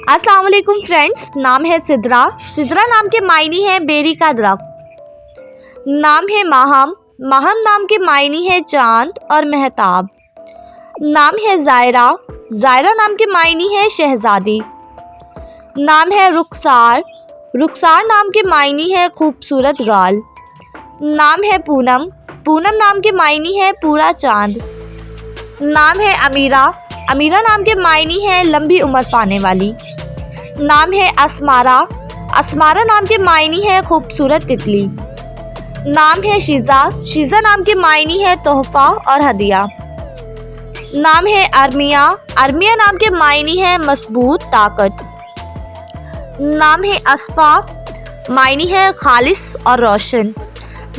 अस्सलाम वालेकुम फ्रेंड्स। नाम है सिद्रा। सिद्रा नाम के मायने है बेरी का दरख्त। नाम है माहम। माहम नाम के मायने है चांद और महताब। नाम है जायरा। जायरा नाम के मायने है शहजादी। नाम है रुखसार। रुखसार नाम के मायने है खूबसूरत गाल। नाम है पूनम। पूनम नाम के मायने है पूरा चांद। नाम है अमीरा। अमीरा नाम के मायने है लंबी उम्र पाने वाली। नाम है असमारा। असमारा नाम के मायने है खूबसूरत तितली। नाम है शीज़ा। शीज़ा नाम के मायने है तोहफा और हदिया। नाम है अरमिया। अरमिया नाम के मायने है मजबूत ताकत। नाम है असफा। मायने है खालिस और रोशन।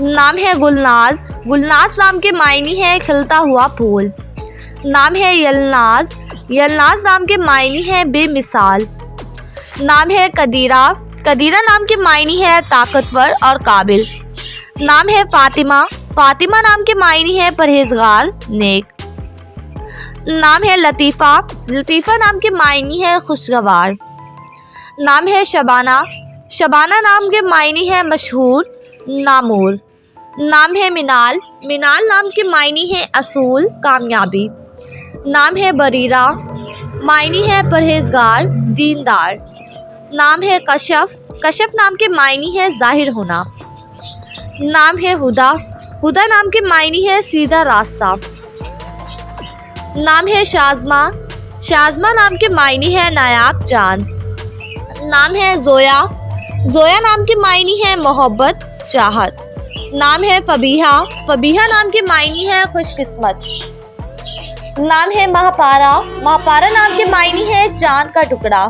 नाम है गुलनाज। गुलनाज नाम के मायने है खिलता हुआ फूल। नाम है यलनाज। यलनाज नाम के मायने है बेमिसाल। नाम है कदीरा। कदीरा नाम के मायने है ताकतवर और काबिल। नाम है फातिमा। फातिमा नाम के मायने है परहेजगार नेक। नाम है लतीफ़ा। लतीफ़ा नाम के मायने है खुशगवार। नाम है शबाना। शबाना नाम के मायने है मशहूर नामूर। नाम है मिनाल। मिनाल नाम के मायने है असूल कामयाबी। नाम है बरीरा। मायने है परहेजगार दीनदार। नाम है कशफ। कशफ नाम के मायने है जाहिर होना। नाम है हुदा। हुदा नाम के मायने है सीधा रास्ता। नाम है शाज़मा। शाज़मा नाम के मायने है नायाब चांद। नाम है जोया। जोया नाम के मायने है मोहब्बत चाहत। नाम है फबीहा। फबीहा नाम के मायने है खुशकिस्मत। नाम है महापारा। महापारा नाम के मायने है चांद का टुकड़ा।